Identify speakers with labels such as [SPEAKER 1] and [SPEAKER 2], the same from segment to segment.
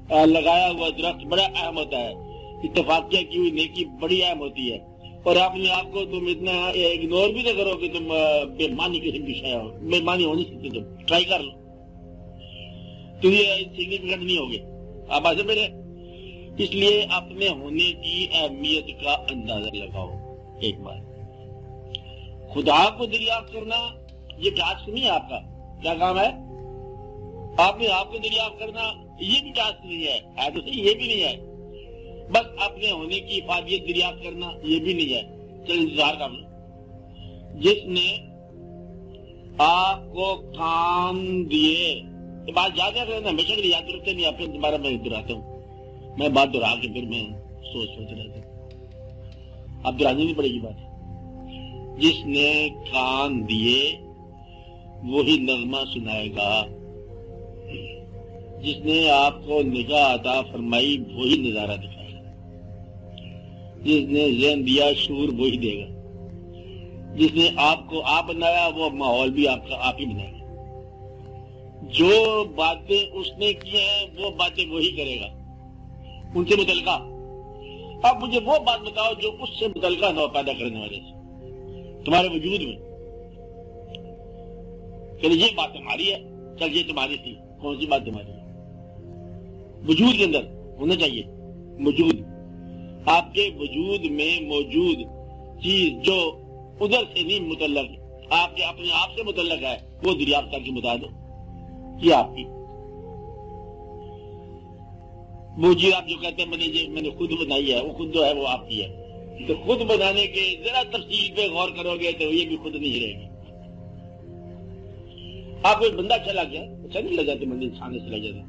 [SPEAKER 1] لگایا ہوا درخت بڑا اہم ہوتا ہے، اتفاقیہ کی ہوئی نیکی بڑی اہم ہوتی ہے، اور اپنے آپ کو تم اتنا اگنور بھی نہ کرو کہ تم بے معنی قسم کی شے ہو، بے معنی ہو نہیں سکتے، تم ٹرائی کر لو تو یہ سگنیفیکینٹ نہیں ہوگی آپ آج میرے۔ اس لیے اپنے ہونے کی اہمیت کا اندازہ لگاؤ۔ ایک بار خدا کو دریافت کرنا یہ ٹاسک نہیں ہے آپ کا، کیا کام ہے؟ آپ نے آپ کو دریافت کرنا یہ بھی ٹاسک نہیں ہے تو صحیح، یہ بھی نہیں ہے۔ بس اپنے ہونے کی افادیت دریافت کرنا یہ بھی نہیں ہے۔ چل انتظار کر لو۔ جس نے آپ کو کان دیے، یہ بات یاد رکھنا، ہمیشہ کے لیے یاد رکھتے نہیں، آپ دوبارہ میں دہراتا ہوں، میں بات دہرا کے پھر میں سوچ رہتا ہوں، اب دہرانی نہیں پڑے گی بات۔ جس نے کان دیے وہی نغمہ سنائے گا، جس نے آپ کو نگاہ عطا فرمائی وہی نظارہ دکھائے گا، جس نے ذہن دیا شعور وہی دے گا، جس نے آپ کو آپ بنایا وہ ماحول بھی آپ کا آپ ہی بنائے گا، جو باتیں اس نے کی ہیں وہ باتیں وہی کرے گا ان سے متعلقہ۔ اب مجھے وہ بات بتاؤ جو اس سے متعلقہ نہ پیدا کرنے والے سے تمہارے وجود میں، چلے یہ بات تمہاری ہے، چل یہ تمہاری تھی، کون سی بات تمہاری ہے؟ وجود کے اندر ہونا چاہیے، وجود آپ کے وجود میں موجود چیز جو ادھر سے نہیں متعلق آپ کے اپنے آپ سے متعلق ہے وہ دریافت کر کے بتا دو کہ آپ کی وہ چیز آپ جو کہتے ہیں میں نے خود بنائی ہے، وہ خود جو ہے وہ آپ کی ہے۔ تو خود بنانے کے ذرا تفصیل پہ غور کرو گے تو یہ بھی خود نہیں رہے گی۔ آپ کو ایک بندہ اچھا لگ گیا، اچھا نہیں لگ جاتے بندے انسان سے لگ جاتا،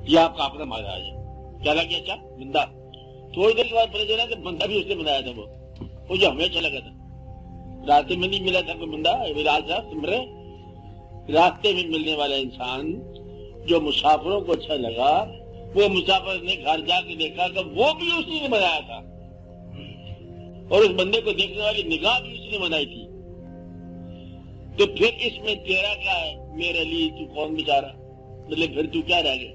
[SPEAKER 1] یہ آپ کا اپنا ماضا ہے، کیا لگ گیا اچھا بندہ، تھوڑی دیر کے بعد پتہ چلا کہ بندہ بھی اس نے بنایا تھا، وہ جو ہمیں اچھا لگا تھا، راستے میں نہیں ملا تھا کوئی بندہ، راستے میں ملنے والا انسان جو مسافروں کو اچھا لگا، وہ مسافر نے گھر جا کے دیکھا کہ وہ بھی اسی نے بنایا تھا، اور اس بندے کو دیکھنے والی نگاہ بھی اسی نے بنائی تھی۔ تو پھر اس میں تیرا کیا ہے میرے لیے، تو کون بیچارہ، مطلب پھر تو کیا رہ گیا؟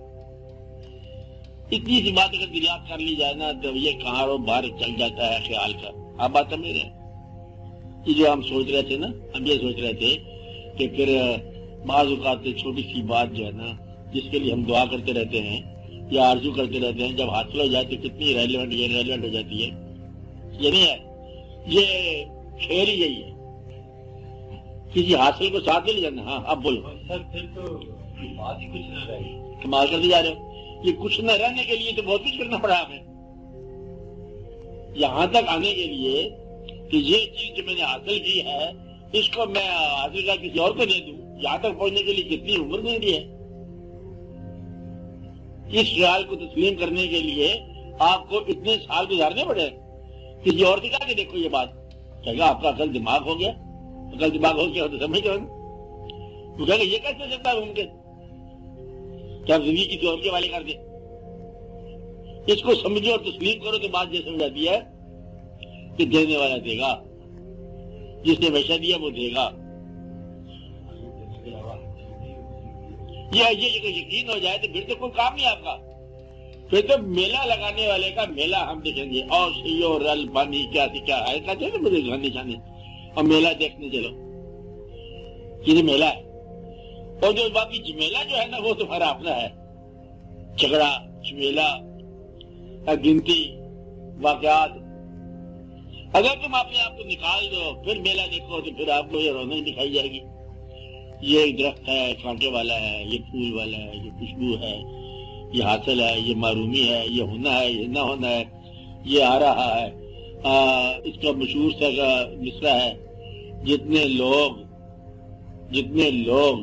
[SPEAKER 1] اتنی سی بات اگر دریافت کر لی جائے نا تو یہ کہاں رو باہر چل جاتا ہے خیال کا۔ آپ بات سمجھ رہے ہیں؟ یہ جو ہم سوچ رہے تھے نا، ہم یہ سوچ رہے تھے کہ پھر بعض اوقات چھوٹی سی بات جو ہے نا جس کے لیے ہم دعا کرتے رہتے ہیں یا آرزو کرتے رہتے ہیں، جب حاصل ہو جائے تو کتنی ریلیونٹ ہو جاتی ہے۔ یہ نہیں ہے، یہ کھیل ہی یہی ہے، کسی حاصل کو ساتھ لے جانا۔ ہاں اب بولو
[SPEAKER 2] سر، پھر تو بات ہی کچھ نہ رہی،
[SPEAKER 1] کمال کرتے جا رہے ہو۔ یہ کچھ نہ رہنے کے لیے تو بہت کچھ کرنا پڑا ہمیں، یہاں تک آنے کے لیے کہ یہ چیز جو میں نے حاصل کی ہے اس کو میں حاصل کر کسی اور کو دے دوں، یہاں تک پہنچنے کے لیے کتنی عمر نہیں دی ہے۔ اس خیال کو تسلیم کرنے کے لیے آپ کو اتنے سال گزارنے پڑے، کسی اور سے کہا کہ دیکھو یہ بات کہے گا آپ کا عقل دماغ ہو گیا، عقل دماغ ہو گیا تو سمجھ گئے وہ کہے گا یہ کیسے چلتا ہے ممکن کیا زندگی کسی اور کے والے کر دے۔ اس کو سمجھو اور تسلیم کرو تو بات یہ سمجھ آتی ہے کہ دینے والا دے گا، جس نے ویسا دیا وہ دے گا۔ یہ یقین ہو جائے تو پھر تو کوئی کام نہیں آپ کا، پھر تو میلہ لگانے والے کا میلہ ہم دیکھیں گے، اور سیو رل پانی کیا تھی کیا ہے کہتے ہیں مجھے گھر نشانے اور میلہ دیکھنے چلو، یہ میلہ ہے۔ اور جو باقی جمیلہ جو ہے نا وہ تمہارا اپنا ہے، جھگڑا جمیلہ گنتی واقعات۔ اگر تم اپنے آپ کو نکال دو پھر میلہ دیکھو تو پھر آپ کو یہ رونق دکھائی جائے گی، یہ درخت ہے کانٹے والا ہے، یہ پھول والا ہے، یہ خوشبو ہے، یہ حاصل ہے، یہ معرومی ہے، یہ ہونا ہے، یہ نہ ہونا ہے، یہ آ رہا ہے۔ اس کا مشہور سا مصرع ہے، جتنے لوگ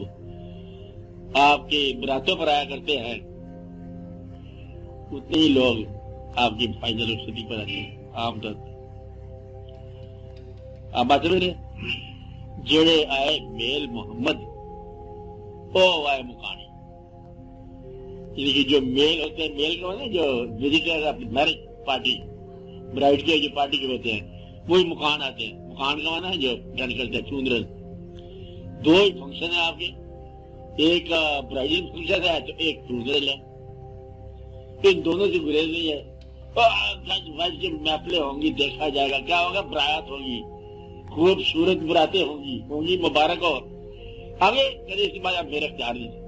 [SPEAKER 1] آپ کی براتوں پر آیا کرتے ہیں اتنے ہی لوگ آپ کی فائنل رخصتی پر آتے ہیں عام طور پر۔ آپ بات رہے جڑے آئے میل محمد او آئے مکانی، یعنی کہ جو میل ہوتے ہیں، میل کا جو وزٹر اپنی میرج پارٹی برائڈ کے جو پارٹی کے ہوتے ہیں وہی مکان آتے ہیں۔ مکان کا مانا ہے جو ڈن کرتے ہیں چوندرل۔ دو ہی فنکشن ہے آپ کے، ایک برائڈل فنکشن ہے تو ایک چوندرل ہے۔ ان دونوں سے گریز نہیں ہے. گج کی محفلیں ہوں گی، دیکھا جائے گا، کیا ہوگا، برایات ہوگی، خوبصورت براتیں ہوں گی مبارک ہو. آگے چلیے اس کے بعد آپ میرا اختیار نہیں تھا.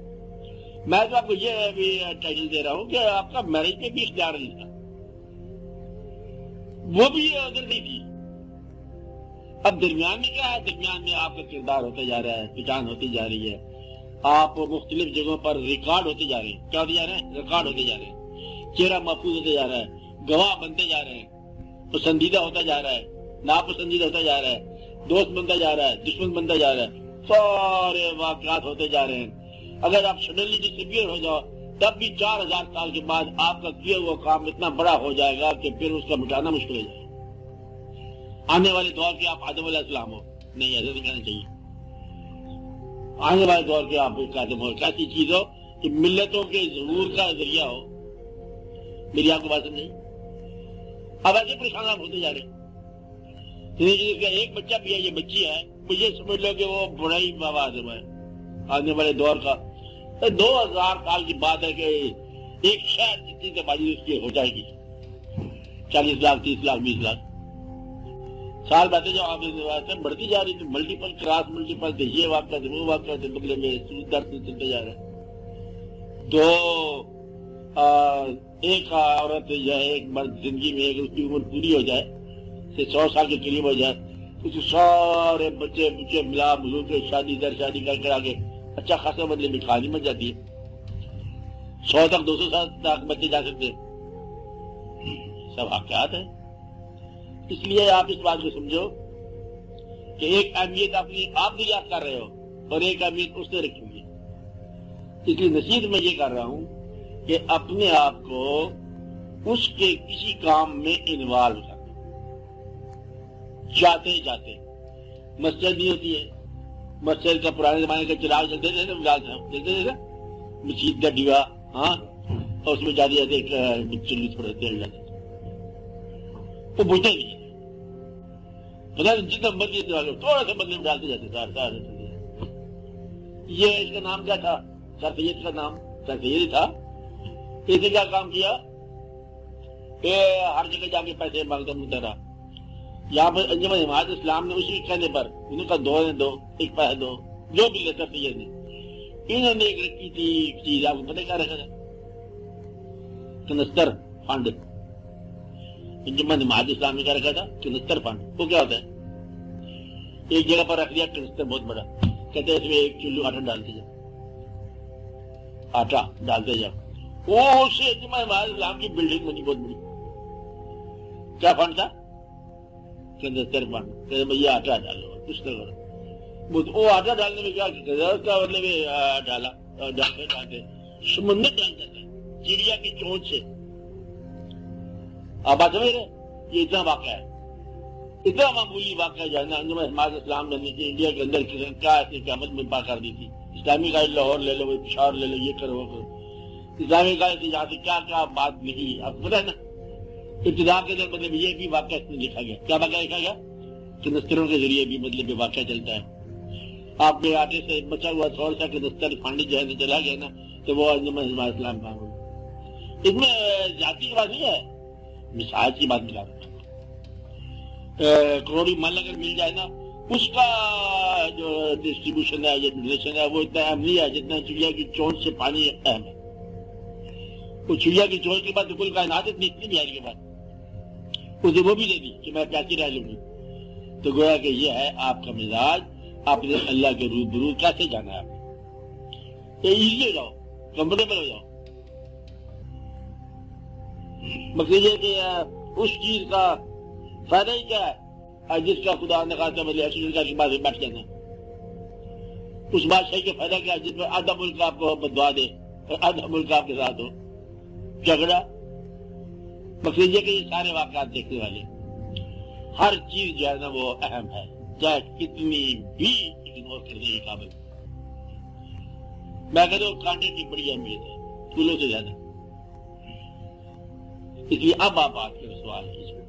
[SPEAKER 1] میں تو آپ کو یہ بھی ٹائٹل دے رہا ہوں کہ آپ کا میرج پہ بھی اختیار نہیں تھا، وہ بھی ادھر نہیں تھی. اب درمیان میں کیا ہے؟ درمیان میں آپ کا کردار ہوتا جا رہا ہے، پہچان ہوتی جا رہی ہے، آپ مختلف جگہوں پر ریکارڈ ہوتے جا رہے ہیں. کیا ہوتے جا رہے ہیں؟ ریکارڈ ہوتے جا رہے ہیں، چہرہ محفوظ ہوتے جا رہا ہے، گواہ بنتے جا رہے ہیں، پسندیدہ ہوتا جا رہا ہے، ناپسندیدہ ہوتا جا رہا ہے، دوست بنتا جا رہا ہے، دشمن بنتا جا رہا ہے، سارے واقعات ہوتے جا رہے ہیں. اگر آپ سڈنلی ڈسپیئر ہو جاؤ تب بھی 4000 سال کے بعد آپ کا کیا ہوا کام اتنا بڑا ہو جائے گا کہ پھر اس کا مٹانا مشکل ہو جائے گا. آنے والے دور کے آپ آدم علیہ السلام ہو، نہیں ایسا نہیں کہنا چاہیے. آنے والے دور کے آپ قادم ہو، ایسی چیز ہو کہ ملتوں کے ظہور کا ذریعہ ہو. میری آپ کو بات سمجھ نہیں؟ اب ایسے پریشان آپ ہوتے جا رہے ہیں. ایک بچہ بھی ہے، یہ بچی ہے، مجھے سمجھ لو کہ وہ بڑا ہی آدم ہے آنے والے دور کا. 2000 سال کی بات ہے کہ ایک شہر جتنی تباہی اس کی ہو جائے گی. 40 لاکھ 30 لاکھ 20 لاکھ سال باتیں جو آپ بڑھتی جا رہی تھی. ملٹیپل کراس ملٹیپل تھے، یہ واقعہ تھے، وہ واقعہ تھے، بدلے میں در سے چلتے جا رہے ہیں. تو ایک عورت یا ایک مرد زندگی میں اگر اس کی عمر پوری ہو جائے، 100 سال کے قریب ہو جائے، اس سارے بچے ملا ملو کے شادی در شادی کر آگے اچھا خاصا بدلے میں کھانی بن جاتی ہے. 100 تک 200 سال تک بچے جا سکتے ہیں. سب واقعات ہیں. اس لیے آپ اس بات کو سمجھو کہ ایک اہمیت آپ بھی یاد کر رہے ہو اور ایک اہمیت اس نے رکھی ہوئی ہے. اس لیے نصیحت میں یہ کر رہا ہوں کہ اپنے آپ کو اس کے کسی کام میں انوالو کر. جاتے مسجد نہیں ہوتی ہے، مسجد کا پرانے زمانے کا چراغ جلتے تھے نا، مسجد کا ڈیوا، ہاں، اور اس میں جاتے ایک چلی تھوڑا تیل ڈالتے وہ بجھتے نہیں، پتا نہیں جتنا مرضی تھوڑا سا بدلے میں ڈالتے جاتے. یہ اس کا نام کیا تھا؟ سر سید کا نام سر سید تھا. اس نے کیا کام کیا کہ ہر جگہ جا کے پیسے مانگتا ملتا رہا. یہاں پر انجمن حمایت اسلام نے اسی کہنے پر انہوں کا دو ایک پیسہ دو جو بھی سر سید نے، انہوں نے ایک رکھی تھی چیز، آپ کو پتہ کیا رکھا تھا؟ کنستر فنڈ. انجمن حمایت اسلام نے کیا رکھا تھا؟ کنستر فنڈ. وہ کیا ہوتا ہے؟ ایک جگہ پر رکھ دیا کنستر بہت بڑا، کہتے ہیں اس میں 1 کلو آٹا ڈالتے جاؤ، آٹا ڈالتے جاؤ. وہ سے انجمن حمایت اسلام کی بلڈنگ بنی بہت بڑی. کیا فنڈ تھا؟ کنستر فنڈ. کہتے بھائی آٹا ڈالو، کچھ نہ کرو. وہ آٹا ڈالنے میں کیا مطلب ڈالا ڈالتے سمندر ڈالتا تھا چڑیا کی چونچ سے. آپ بات سمجھ رہے؟ یہ اتنا واقعہ ہے، اتنا معمولی واقعہ جو ہے نا. انجمن حمایت اسلام نے انڈیا کے اندر کیا ایسی قیامت میں پا کر دی تھی. اسلامی قائد لاہور لے لو، پشاور لے لو، یہ کرو وہ کرو. اسلامی قائد یہاں سے کیا کیا بات نہیں، آپ کو پتا ہے نا. ابتدا کے اندر مطلب یہ بھی واقعہ اس میں لکھا گیا. کیا واقعہ لکھا گیا؟ کنستروں کے ذریعے بھی مطلب یہ واقعہ چلتا ہے. آپ کے آٹے سے بچا ہوا تھوڑا سا کنستر فنڈ جو ہے چلا گیا نا، تو وہ انجمن حمایت اسلام کا ہو. اس میں جاتی کی بات نہیں ہے، مثال کی بات ملا رہا. کروڑی مال اگر مل جائے نا، اس کا جو ڈسٹریبیوشن ہے یا ڈونیشن ہے وہ اتنا اہم نہیں ہے جتنا چڑیا کی چونچ سے پانی اہم ہے. وہ چڑیا کی چونچ کے بعد کل کائنات اتنی بھی آنے کے بعد اسے وہ بھی دے دی کہ میں پیاسی رہ لوں گی. تو گویا کہ یہ ہے آپ کا مزاج. آپ نے اللہ کے روبرو کیسے جانا ہے؟ آپ ایزی ہو جاؤ، کمفرٹیبل ہو جاؤ. مقصد یہ کہ اس چیز کا فائدہ ہی کیا ہے جس کا خدا نے کہا کہ بعد بیٹھ جانا. اس بادشاہی کا فائدہ کیا ہے جس میں آدھا ملک آپ کو بدوا دے اور آدھا ملک آپ کے ساتھ ہو. جھگڑا. مقصد یہ کہ یہ سارے واقعات دیکھنے والے، ہر چیز جو ہے نا وہ اہم ہے، چاہے کتنی بھی اگنور کرنے کے قابل. میں کہتا ہوں کانٹے کی بڑی اہمیت ہے پھولوں سے زیادہ. اس لیے اب آپ بات کریں سوال کیجیے.